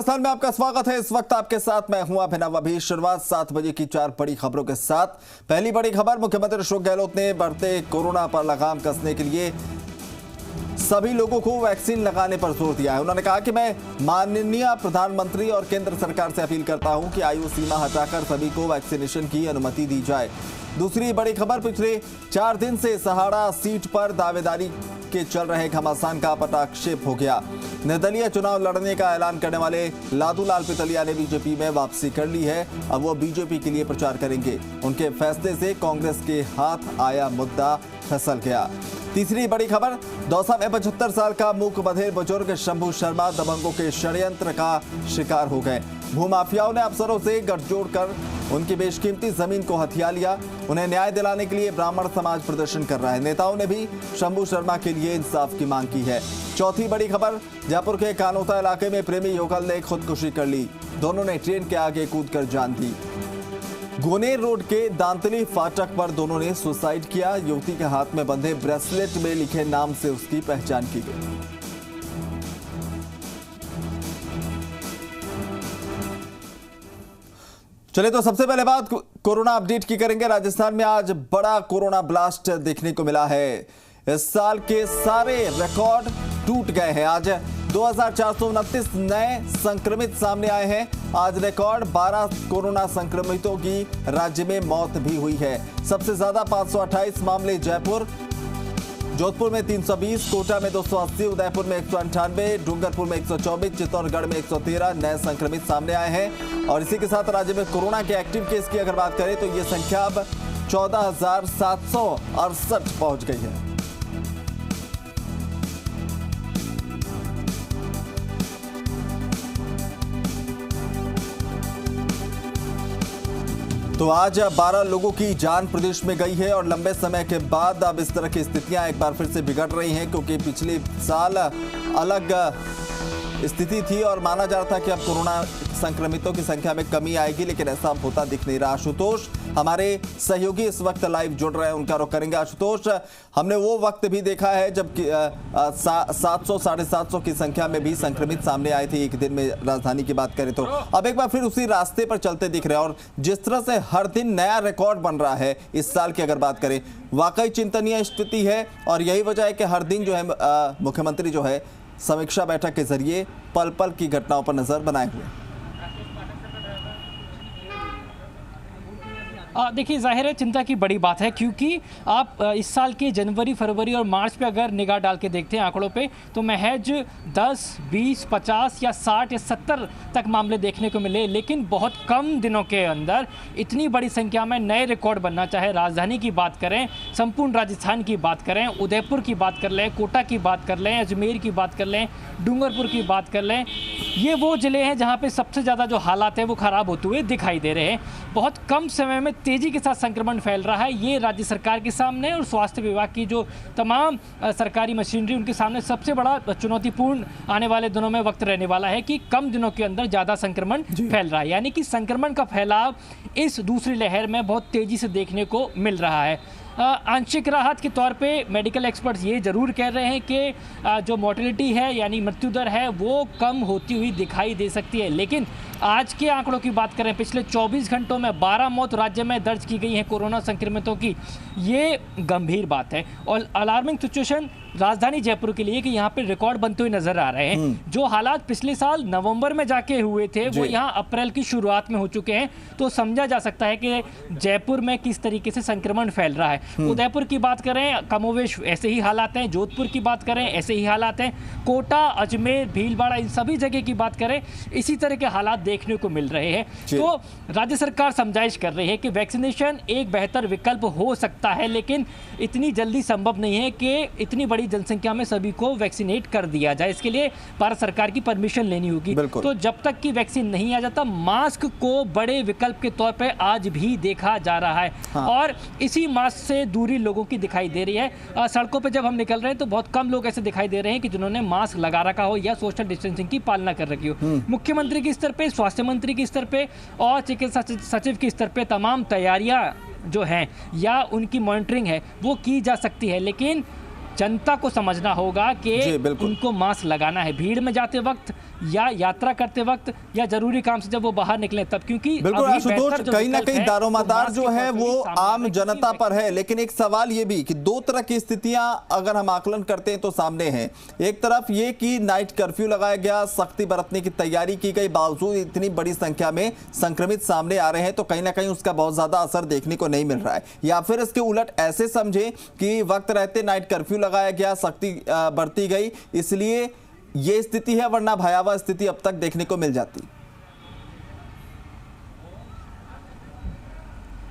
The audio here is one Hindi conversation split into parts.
पाकिस्तान में आपका स्वागत है। इस वक्त आपके साथ मैं हूं अभिनव। अभी शुरुआत 7 बजे की 4 बड़ी खबरों के साथ। पहली बड़ी खबर, मुख्यमंत्री अशोक गहलोत ने बढ़ते कोरोना पर लगाम कसने के लिए सभी लोगों को वैक्सीन लगाने पर जोर दिया है। उन्होंने कहा कि मैं माननीय प्रधानमंत्री और केंद्र सरकार से अपील करता हूं कि आयु सीमा हटाकर सभी को वैक्सीनेशन की अनुमति दी जाए। दूसरी बड़ी खबर, पिछले 4 दिन से सहाड़ा सीट पर दावेदारी के चल रहे घमासान का पटाक्षेप हो गया। निर्दलीय चुनाव लड़ने का ऐलान करने वाले लादू लाल पितलिया ने बीजेपी में वापसी कर ली है। अब वो बीजेपी के लिए प्रचार करेंगे। उनके फैसले से कांग्रेस के हाथ आया मुद्दा फिसल गया। तीसरी बड़ी खबर, दौसा में 75 साल का मूक बधिर बुजुर्ग शंभू शर्मा दबंगों के षड्यंत्र का शिकार हो गए। भूमाफियाओं ने अफसरों से गठजोड़ कर उनकी बेशकीमती जमीन को हथिया लिया। उन्हें न्याय दिलाने के लिए ब्राह्मण समाज प्रदर्शन कर रहा है। नेताओं ने भी शंभू शर्मा के लिए इंसाफ की मांग की है। चौथी बड़ी खबर, जयपुर के कानोता इलाके में प्रेमी युगल ने खुदकुशी कर ली। दोनों ने ट्रेन के आगे कूदकर जान दी। गोनेर रोड के दांतली फाटक पर दोनों ने सुसाइड किया। युवती के हाथ में बंधे ब्रेसलेट में लिखे नाम से उसकी पहचान की गई। चलिए तो सबसे पहले बात कोरोना अपडेट की करेंगे। राजस्थान में आज बड़ा कोरोना ब्लास्ट देखने को मिला है। इस साल के सारे रिकॉर्ड टूट गए हैं। आज 2429 नए संक्रमित सामने आए हैं। आज रिकॉर्ड 12 कोरोना संक्रमितों की राज्य में मौत भी हुई है। सबसे ज्यादा 528 मामले जयपुर, जोधपुर में 320, कोटा में 280, उदयपुर में 198, डूंगरपुर में 124, चित्तौड़गढ़ में 113 नए संक्रमित सामने आए हैं। और इसी के साथ राज्य में कोरोना के एक्टिव केस की अगर बात करें तो ये संख्या अब 14,768 पहुंच गई है। तो आज 12 लोगों की जान प्रदेश में गई है और लंबे समय के बाद अब इस तरह की स्थितियां एक बार फिर से बिगड़ रही हैं, क्योंकि पिछले साल अलग स्थिति थी और माना जा रहा था कि अब कोरोना संक्रमितों की संख्या में कमी आएगी, लेकिन ऐसा होता दिख नहीं रहा। आशुतोष हमारे सहयोगी इस वक्त लाइव जुड़ रहे हैं, उनका रुख करेंगे। आशुतोष, हमने वो वक्त भी देखा है जब 700 750 की संख्या में भी संक्रमित सामने आए थे एक दिन में, राजधानी की बात करें तो। अब एक बार फिर उसी रास्ते पर चलते दिख रहे हैं और जिस तरह से हर दिन नया रिकॉर्ड बन रहा है इस साल की अगर बात करें, वाकई चिंतनीय स्थिति है। और यही वजह है कि हर दिन जो है मुख्यमंत्री जो है समीक्षा बैठक के जरिए पल पल की घटनाओं पर नजर बनाए हुए। देखिए, जाहिर है चिंता की बड़ी बात है, क्योंकि आप इस साल के जनवरी, फरवरी और मार्च पे अगर निगाह डाल के देखते हैं आंकड़ों पे, तो महज 10, 20, 50 या 60 या 70 तक मामले देखने को मिले। लेकिन बहुत कम दिनों के अंदर इतनी बड़ी संख्या में नए रिकॉर्ड बनना, चाहे राजधानी की बात करें, संपूर्ण राजस्थान की बात करें, उदयपुर की बात कर लें, कोटा की बात कर लें, अजमेर की बात कर लें, डूंगरपुर की बात कर लें, ये वो जिले हैं जहाँ पे सबसे ज़्यादा जो हालात हैं वो ख़राब होते हुए दिखाई दे रहे हैं। बहुत कम समय में तेज़ी के साथ संक्रमण फैल रहा है। ये राज्य सरकार के सामने और स्वास्थ्य विभाग की जो तमाम सरकारी मशीनरी, उनके सामने सबसे बड़ा चुनौतीपूर्ण आने वाले दिनों में वक्त रहने वाला है कि कम दिनों के अंदर ज़्यादा संक्रमण फैल रहा है। यानी कि संक्रमण का फैलाव इस दूसरी लहर में बहुत तेज़ी से देखने को मिल रहा है। आंशिक राहत के तौर पे मेडिकल एक्सपर्ट्स ये ज़रूर कह रहे हैं कि जो मोर्टेलिटी है यानी मृत्यु दर है वो कम होती हुई दिखाई दे सकती है। लेकिन आज के आंकड़ों की बात करें, पिछले 24 घंटों में 12 मौत राज्य में दर्ज की गई हैं कोरोना संक्रमितों की। ये गंभीर बात है और अलार्मिंग सिचुएशन राजधानी जयपुर के लिए कि यहाँ पे रिकॉर्ड बनते हुए नजर आ रहे हैं। जो हालात पिछले साल नवंबर में जाके हुए थे वो यहाँ अप्रैल की शुरुआत में हो चुके हैं। तो समझा जा सकता है कि जयपुर में किस तरीके से संक्रमण फैल रहा है। उदयपुर की बात करें, कमोवेश ऐसे ही हालात हैं। जोधपुर की बात करें, ऐसे ही हालात हैं। कोटा, अजमेर, भीलवाड़ा, इन सभी जगह की बात करें, इसी तरह के हालात देखने को मिल रहे हैं। तो राज्य सरकार समझाइश कर रही है कि वैक्सीनेशन एक बेहतर विकल्प हो सकता है, लेकिन इतनी जल्दी संभव नहीं है कि इतनी बड़ी जनसंख्या में सभी को वैक्सीनेट कर दिया जाए। इसके लिए भारत सरकार की परमिशन लेनी होगी। तो जब तक कि वैक्सीन नहीं आ जाता, मास्क को बड़े विकल्प के तौर पे आज भी देखा जा रहा है। और इसी मास्क से दूरी लोगों की दिखाई दे रही है। सड़कों पे जब हम निकल रहे हैं तो बहुत कम लोग ऐसे दिखाई दे रहे हैं कि जिन्होंने मास्क लगा रखा हो या सोशल डिस्टेंसिंग की पालना कर रखी हो। मुख्यमंत्री के स्तर पे, स्वास्थ्य मंत्री के स्तर पे और चिकित्सा सचिव के स्तर पे तमाम तैयारियां जो हैं या उनकी मॉनिटरिंग है वो की जा सकती है। लेकिन जनता को समझना होगा कि उनको मास्क लगाना है। भीड़ में जाते वक्त या यात्रा करते वक्त या जरूरी काम से जब वो बाहर निकले तब, क्योंकि बिल्कुल आशुतोष, कहीं ना कहीं दारोमदार जो है वो आम जनता पर है। लेकिन एक सवाल ये भी कि दो तरह की स्थितियां अगर हम आकलन करते हैं तो सामने हैं। एक तरफ ये कि नाइट कर्फ्यू लगाया गया, सख्ती बरतने की तैयारी की गई, बावजूद इतनी बड़ी संख्या में संक्रमित सामने आ रहे हैं, तो कहीं ना कहीं उसका बहुत ज्यादा असर देखने को नहीं मिल रहा है। या फिर इसके उलट ऐसे समझे कि वक्त रहते नाइट कर्फ्यू लगाया गया, सख्ती बरती गई, इसलिए ये स्थिति है, वरना भयावह स्थिति अब तक देखने को मिल जाती।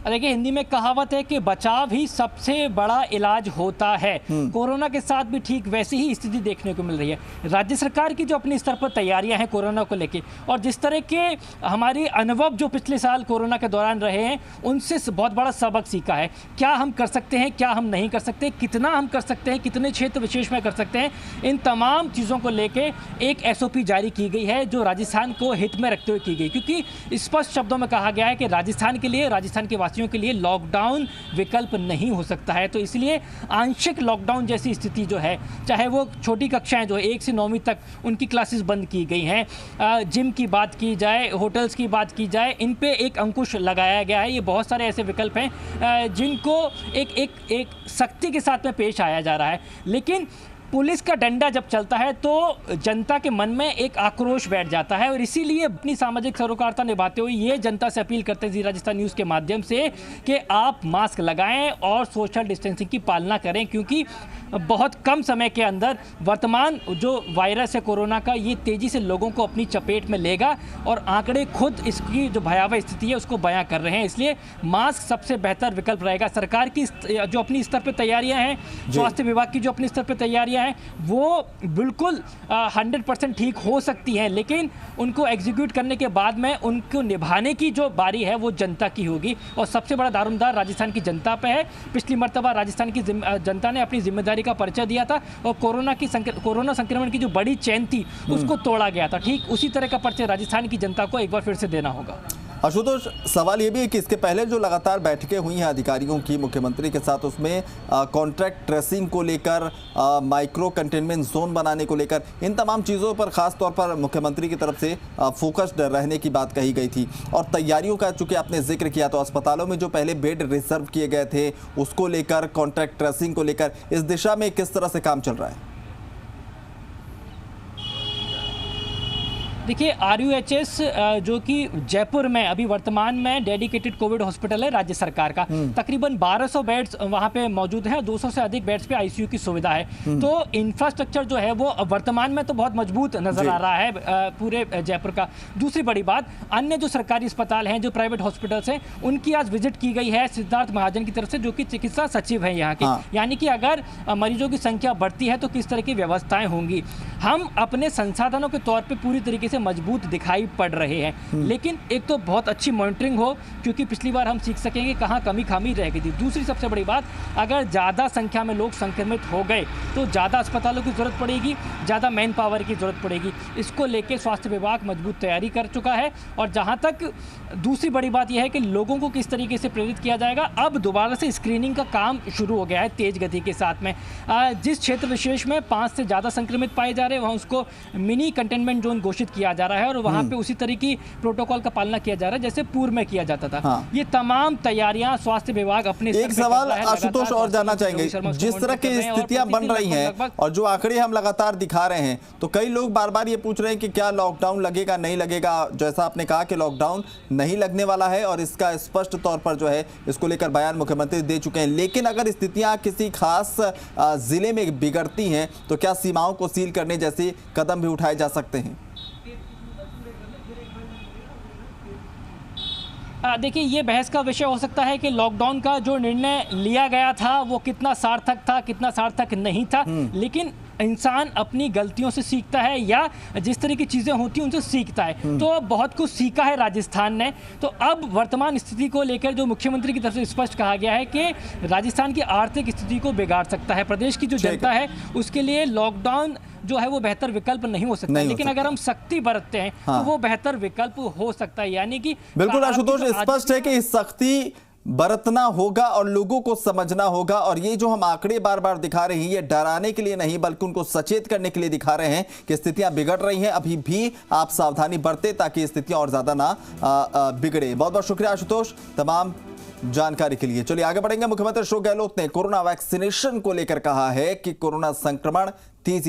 देखिए, हिंदी में कहावत है कि बचाव ही सबसे बड़ा इलाज होता है। कोरोना के साथ भी ठीक वैसी ही स्थिति देखने को मिल रही है। राज्य सरकार की जो अपने स्तर पर तैयारियां हैं कोरोना को लेके, और जिस तरह के हमारे अनुभव जो पिछले साल कोरोना के दौरान रहे हैं, उनसे बहुत बड़ा सबक सीखा है। क्या हम कर सकते हैं, क्या हम नहीं कर सकते, कितना हम कर सकते हैं, कितने क्षेत्र विशेष में कर सकते हैं, इन तमाम चीज़ों को लेके एक SOP जारी की गई है, जो राजस्थान को हित में रखते हुए की गई, क्योंकि स्पष्ट शब्दों में कहा गया है कि राजस्थान के लिए, राजस्थान के वासियों के लिए लॉकडाउन विकल्प नहीं हो सकता है। तो इसलिए आंशिक लॉकडाउन जैसी स्थिति जो है, चाहे वो छोटी कक्षाएं जो 1 से 9वीं तक उनकी क्लासेस बंद की गई हैं, जिम की बात की जाए, होटल्स की बात की जाए, इन पे एक अंकुश लगाया गया है। ये बहुत सारे ऐसे विकल्प हैं जिनको एक सख्ती के साथ में पेश आया जा रहा है। लेकिन पुलिस का डंडा जब चलता है तो जनता के मन में एक आक्रोश बैठ जाता है, और इसीलिए अपनी सामाजिक सरोकारता निभाते हुए ये जनता से अपील करते हैं जी राजस्थान न्यूज़ के माध्यम से कि आप मास्क लगाएं और सोशल डिस्टेंसिंग की पालना करें, क्योंकि बहुत कम समय के अंदर वर्तमान जो वायरस है कोरोना का, ये तेज़ी से लोगों को अपनी चपेट में लेगा, और आंकड़े खुद इसकी जो भयावह स्थिति है उसको बयां कर रहे हैं। इसलिए मास्क सबसे बेहतर विकल्प रहेगा। सरकार की जो अपनी स्तर पर तैयारियां हैं, स्वास्थ्य विभाग की जो अपनी स्तर पर तैयारियां हैं, वो बिल्कुल 100% ठीक हो सकती हैं, लेकिन उनको एग्जीक्यूट करने के बाद में उनको निभाने की जो बारी है वो जनता की होगी, और सबसे बड़ा दारोमदार राजस्थान की जनता पे है। पिछली मर्तबा राजस्थान की जनता ने अपनी जिम्मेदारी का परिचय दिया था, और कोरोना संक्रमण की जो बड़ी चेन थी उसको तोड़ा गया था। ठीक उसी तरह का परिचय राजस्थान की जनता को एक बार फिर से देना होगा। आशुतोष, सवाल ये भी है कि इसके पहले जो लगातार बैठकें हुई हैं अधिकारियों की मुख्यमंत्री के साथ, उसमें कॉन्ट्रैक्ट ट्रेसिंग को लेकर, माइक्रो कंटेनमेंट जोन बनाने को लेकर, इन तमाम चीज़ों पर खास तौर पर मुख्यमंत्री की तरफ से फोकस्ड रहने की बात कही गई थी। और तैयारियों का चूंकि आपने जिक्र किया, तो अस्पतालों में जो पहले बेड रिजर्व किए गए थे उसको लेकर, कॉन्ट्रैक्ट ट्रेसिंग को लेकर, इस दिशा में किस तरह से काम चल रहा है? देखिए, RUHS जो कि जयपुर में अभी वर्तमान में डेडिकेटेड कोविड हॉस्पिटल है राज्य सरकार का, तकरीबन 1200 बेड्स वहाँ पे मौजूद हैं, 200 से अधिक बेड्स पे ICU की सुविधा है। तो इंफ्रास्ट्रक्चर जो है वो वर्तमान में तो बहुत मजबूत नजर आ रहा है पूरे जयपुर का। दूसरी बड़ी बात, अन्य जो सरकारी अस्पताल हैं, जो प्राइवेट हॉस्पिटल्स हैं, उनकी आज विजिट की गई है सिद्धार्थ महाजन की तरफ से, जो कि चिकित्सा सचिव हैं यहाँ के। यानी कि अगर मरीजों की संख्या बढ़ती है तो किस तरह की व्यवस्थाएं होंगी। हम अपने संसाधनों के तौर पर पूरी तरीके से मजबूत दिखाई पड़ रहे हैं, लेकिन एक तो बहुत अच्छी मॉनिटरिंग हो, क्योंकि पिछली बार हम सीख सकेंगे कहाँ कमी खामी रह गई थी। दूसरी सबसे बड़ी बात, अगर ज़्यादा संख्या में लोग संक्रमित हो गए तो ज़्यादा अस्पतालों की ज़रूरत पड़ेगी, ज़्यादा मैन पावर की ज़रूरत पड़ेगी। इसको लेकर स्वास्थ्य विभाग मजबूत तैयारी कर चुका है। और जहाँ तक दूसरी बड़ी बात यह है कि लोगों को किस तरीके से प्रेरित किया जाएगा, अब दोबारा से स्क्रीनिंग का काम शुरू हो गया है तेज़ गति के साथ में। जिस क्षेत्र विशेष में 5 से ज़्यादा संक्रमित पाए जा रहे हैं, वहाँ उसको मिनी कंटेनमेंट जोन घोषित किया जा रहा है, और वहाँ पे उसी तरह की प्रोटोकॉल का पालना किया जा रहा है जैसे पूर्व में किया जाता था। ये तमाम तैयारियां स्वास्थ्य विभाग अपने एक सवाल आशुतोष और जानना चाहेंगे, जिस तरह की स्थितियां बन रही हैं और जो आंकड़े हम लगातार दिखा रहे हैं, तो कई लोग बार बार ये पूछ रहे हैं कि क्या लॉकडाउन लगेगा, नहीं लगेगा। जैसा आपने कहा कि लॉकडाउन नहीं लगने वाला है, और इसका स्पष्ट तौर पर जो है इसको लेकर बयान मुख्यमंत्री दे चुके हैं। लेकिन अगर स्थितियां किसी खास जिले में बिगड़ती हैं तो क्या सीमाओं को सील करने जैसे कदम भी उठाए जा सकते हैं? देखिए, ये बहस का विषय हो सकता है कि लॉकडाउन का जो निर्णय लिया गया था वो कितना सार्थक था, कितना सार्थक नहीं था। लेकिन इंसान अपनी गलतियों से सीखता है, या जिस तरह की चीज़ें होती हैं उनसे सीखता है। तो बहुत कुछ सीखा है राजस्थान ने। तो अब वर्तमान स्थिति को लेकर जो मुख्यमंत्री की तरफ से स्पष्ट कहा गया है कि राजस्थान की आर्थिक स्थिति को बिगाड़ सकता है। प्रदेश की जो जनता है उसके लिए लॉकडाउन जो है वो बेहतर विकल्प नहीं हो सकता, लेकिन अगर हम सख्ती बरतते हैं तो वो बेहतर विकल्प हो सकता है। यानी कि बिल्कुल आशुतोष, स्पष्ट है कि इस सख्ती बरतना होगा और लोगों को समझना होगा। और ये जो हम आंकड़े बार बार दिखा रहे हैं, ये डराने के लिए नहीं बल्कि उनको सचेत करने के लिए दिखा रहे हैं कि स्थितियां बिगड़ रही हैं। अभी भी आप सावधानी बरतें ताकि स्थितियां और ज्यादा ना बिगड़े। बहुत बहुत शुक्रिया आशुतोष तमाम जानकारी के लिए। चलिए आगे बढ़ेंगे। मुख्यमंत्री अशोक गहलोत ने कोरोना वैक्सीनेशन को लेकर कहा है कि कोरोना संक्रमण तेजी